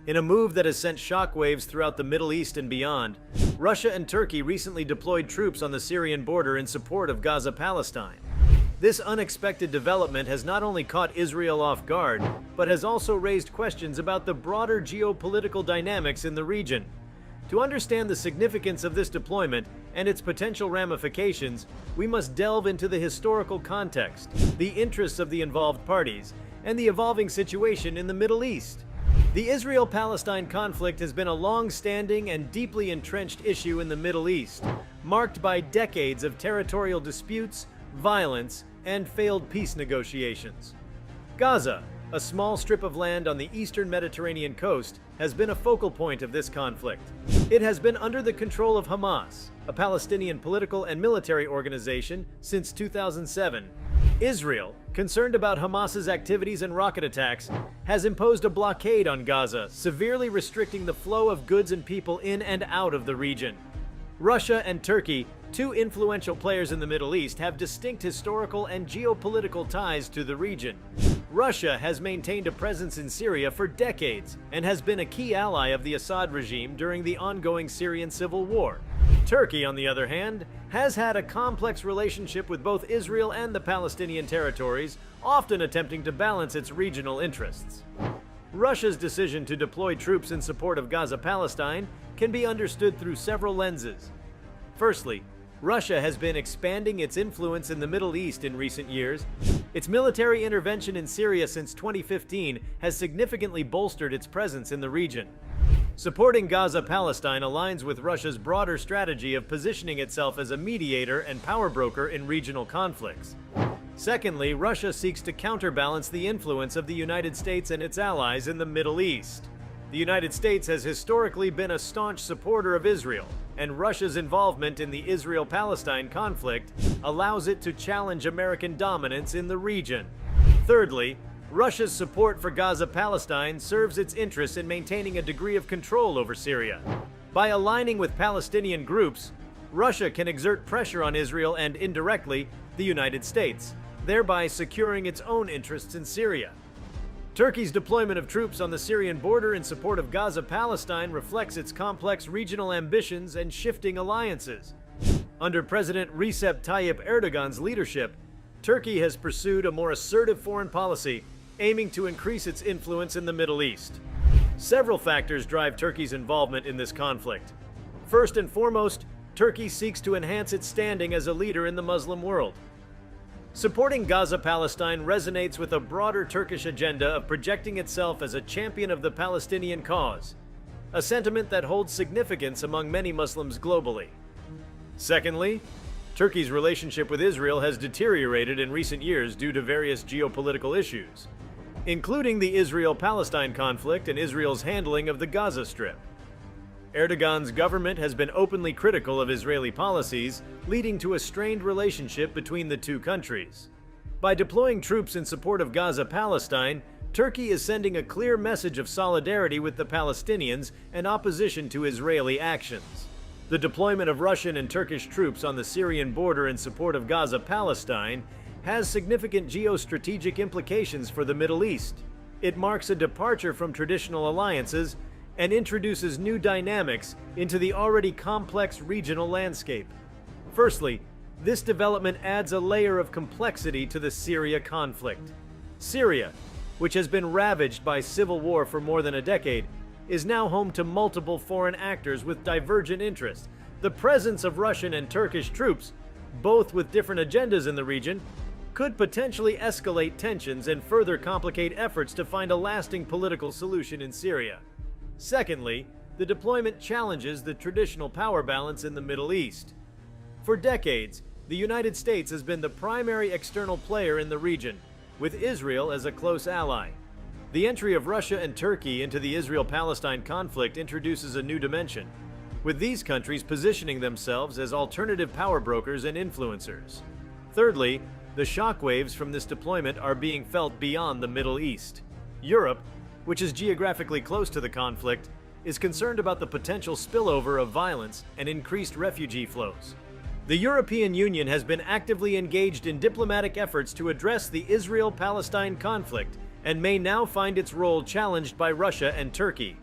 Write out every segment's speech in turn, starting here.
In a move that has sent shockwaves throughout the Middle East and beyond, Russia and Turkey recently deployed troops on the Syrian border in support of Gaza Palestine. This unexpected development has not only caught Israel off guard, but has also raised questions about the broader geopolitical dynamics in the region. To understand the significance of this deployment and its potential ramifications, we must delve into the historical context, the interests of the involved parties, and the evolving situation in the Middle East. The Israel-Palestine conflict has been a long-standing and deeply entrenched issue in the Middle East, marked by decades of territorial disputes, violence, and failed peace negotiations. Gaza, a small strip of land on the eastern Mediterranean coast, has been a focal point of this conflict. It has been under the control of Hamas, a Palestinian political and military organization, since 2007. Israel, concerned about Hamas's activities and rocket attacks, has imposed a blockade on Gaza, severely restricting the flow of goods and people in and out of the region. Russia and Turkey, two influential players in the Middle East, have distinct historical and geopolitical ties to the region. Russia has maintained a presence in Syria for decades and has been a key ally of the Assad regime during the ongoing Syrian civil war. Turkey, on the other hand, has had a complex relationship with both Israel and the Palestinian territories, often attempting to balance its regional interests. Russia's decision to deploy troops in support of Gaza Palestine can be understood through several lenses. Firstly, Russia has been expanding its influence in the Middle East in recent years. Its military intervention in Syria since 2015 has significantly bolstered its presence in the region. Supporting Gaza Palestine aligns with Russia's broader strategy of positioning itself as a mediator and power broker in regional conflicts. Secondly, Russia seeks to counterbalance the influence of the United States and its allies in the Middle East. The United States has historically been a staunch supporter of Israel, and Russia's involvement in the Israel-Palestine conflict allows it to challenge American dominance in the region. Thirdly, Russia's support for Gaza Palestine serves its interests in maintaining a degree of control over Syria. By aligning with Palestinian groups, Russia can exert pressure on Israel and, indirectly, the United States, thereby securing its own interests in Syria. Turkey's deployment of troops on the Syrian border in support of Gaza Palestine reflects its complex regional ambitions and shifting alliances. Under President Recep Tayyip Erdogan's leadership, Turkey has pursued a more assertive foreign policy, aiming to increase its influence in the Middle East. Several factors drive Turkey's involvement in this conflict. First and foremost, Turkey seeks to enhance its standing as a leader in the Muslim world. Supporting Gaza Palestine resonates with a broader Turkish agenda of projecting itself as a champion of the Palestinian cause, a sentiment that holds significance among many Muslims globally. Secondly, Turkey's relationship with Israel has deteriorated in recent years due to various geopolitical issues, including the Israel-Palestine conflict and Israel's handling of the Gaza Strip. Erdogan's government has been openly critical of Israeli policies, leading to a strained relationship between the two countries. By deploying troops in support of Gaza Palestine, Turkey is sending a clear message of solidarity with the Palestinians and opposition to Israeli actions. The deployment of Russian and Turkish troops on the Syrian border in support of Gaza Palestine has significant geostrategic implications for the Middle East. It marks a departure from traditional alliances and introduces new dynamics into the already complex regional landscape. Firstly, this development adds a layer of complexity to the Syria conflict. Syria, which has been ravaged by civil war for more than a decade, is now home to multiple foreign actors with divergent interests. The presence of Russian and Turkish troops, both with different agendas in the region, could potentially escalate tensions and further complicate efforts to find a lasting political solution in Syria. Secondly, the deployment challenges the traditional power balance in the Middle East. For decades, the United States has been the primary external player in the region, with Israel as a close ally. The entry of Russia and Turkey into the Israel-Palestine conflict introduces a new dimension, with these countries positioning themselves as alternative power brokers and influencers. Thirdly, the shockwaves from this deployment are being felt beyond the Middle East. Europe, which is geographically close to the conflict, is concerned about the potential spillover of violence and increased refugee flows. The European Union has been actively engaged in diplomatic efforts to address the Israel-Palestine conflict and may now find its role challenged by Russia and Turkey.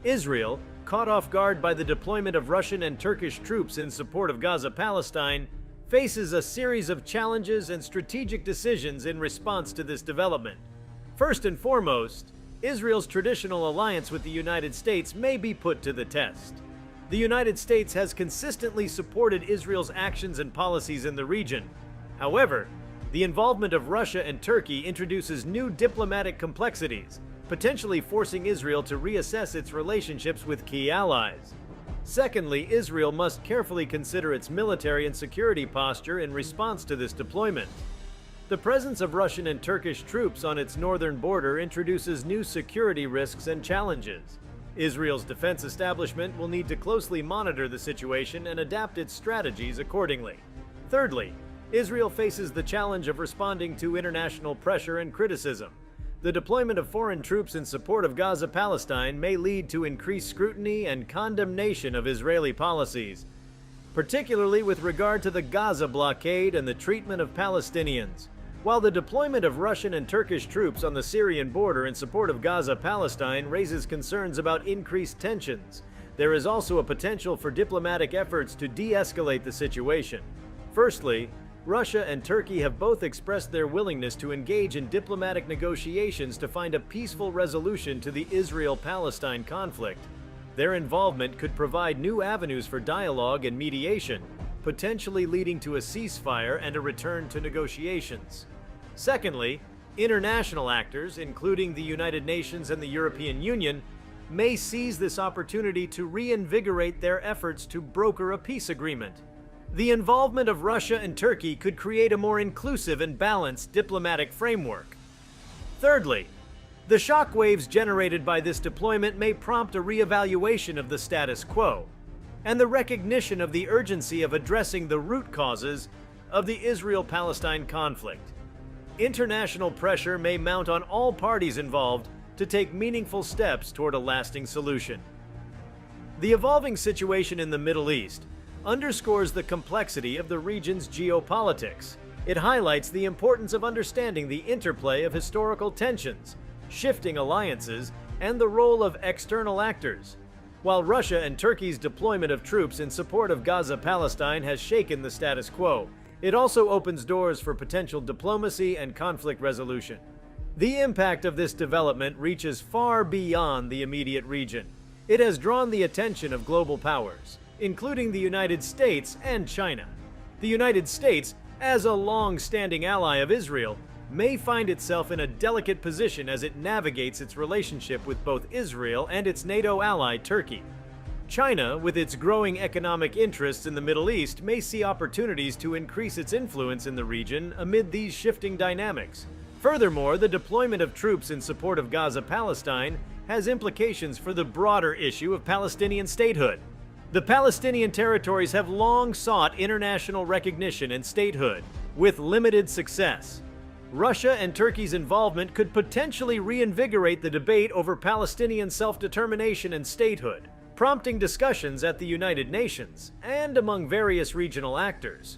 Israel, caught off guard by the deployment of Russian and Turkish troops in support of Gaza Palestine, faces a series of challenges and strategic decisions in response to this development. First and foremost, Israel's traditional alliance with the United States may be put to the test. The United States has consistently supported Israel's actions and policies in the region. However, the involvement of Russia and Turkey introduces new diplomatic complexities, potentially forcing Israel to reassess its relationships with key allies. Secondly, Israel must carefully consider its military and security posture in response to this deployment. The presence of Russian and Turkish troops on its northern border introduces new security risks and challenges. Israel's defense establishment will need to closely monitor the situation and adapt its strategies accordingly. Thirdly, Israel faces the challenge of responding to international pressure and criticism. The deployment of foreign troops in support of Gaza Palestine may lead to increased scrutiny and condemnation of Israeli policies, particularly with regard to the Gaza blockade and the treatment of Palestinians. While the deployment of Russian and Turkish troops on the Syrian border in support of Gaza Palestine raises concerns about increased tensions, there is also a potential for diplomatic efforts to de-escalate the situation. Firstly, Russia and Turkey have both expressed their willingness to engage in diplomatic negotiations to find a peaceful resolution to the Israel-Palestine conflict. Their involvement could provide new avenues for dialogue and mediation, potentially leading to a ceasefire and a return to negotiations. Secondly, international actors, including the United Nations and the European Union, may seize this opportunity to reinvigorate their efforts to broker a peace agreement. The involvement of Russia and Turkey could create a more inclusive and balanced diplomatic framework. Thirdly, the shockwaves generated by this deployment may prompt a re-evaluation of the status quo and the recognition of the urgency of addressing the root causes of the Israel-Palestine conflict. International pressure may mount on all parties involved to take meaningful steps toward a lasting solution. The evolving situation in the Middle East underscores the complexity of the region's geopolitics. It highlights the importance of understanding the interplay of historical tensions, shifting alliances, and the role of external actors. While Russia and Turkey's deployment of troops in support of Gaza Palestine has shaken the status quo, it also opens doors for potential diplomacy and conflict resolution. The impact of this development reaches far beyond the immediate region. It has drawn the attention of global powers, including the United States and China. The United States, as a long-standing ally of Israel, may find itself in a delicate position as it navigates its relationship with both Israel and its NATO ally Turkey. China, with its growing economic interests in the Middle East, may see opportunities to increase its influence in the region amid these shifting dynamics. Furthermore, the deployment of troops in support of Gaza Palestine has implications for the broader issue of Palestinian statehood. The Palestinian territories have long sought international recognition and statehood, with limited success. Russia and Turkey's involvement could potentially reinvigorate the debate over Palestinian self-determination and statehood, prompting discussions at the United Nations and among various regional actors.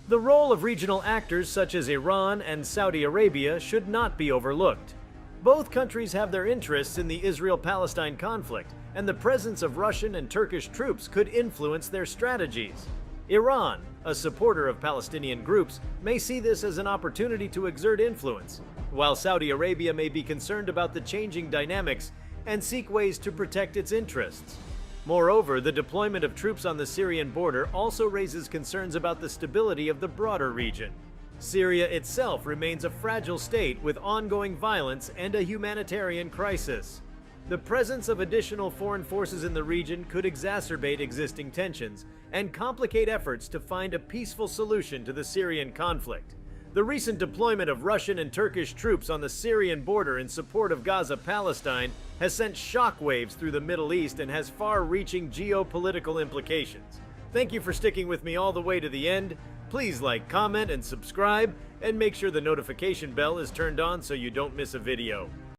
The role of regional actors such as Iran and Saudi Arabia should not be overlooked. Both countries have their interests in the Israel-Palestine conflict, and the presence of Russian and Turkish troops could influence their strategies. Iran, a supporter of Palestinian groups, may see this as an opportunity to exert influence, while Saudi Arabia may be concerned about the changing dynamics and seek ways to protect its interests. Moreover, the deployment of troops on the Syrian border also raises concerns about the stability of the broader region. Syria itself remains a fragile state with ongoing violence and a humanitarian crisis. The presence of additional foreign forces in the region could exacerbate existing tensions and complicate efforts to find a peaceful solution to the Syrian conflict. The recent deployment of Russian and Turkish troops on the Syrian border in support of Gaza Palestine has sent shockwaves through the Middle East and has far-reaching geopolitical implications. Thank you for sticking with me all the way to the end. Please like, comment, and subscribe, and make sure the notification bell is turned on so you don't miss a video.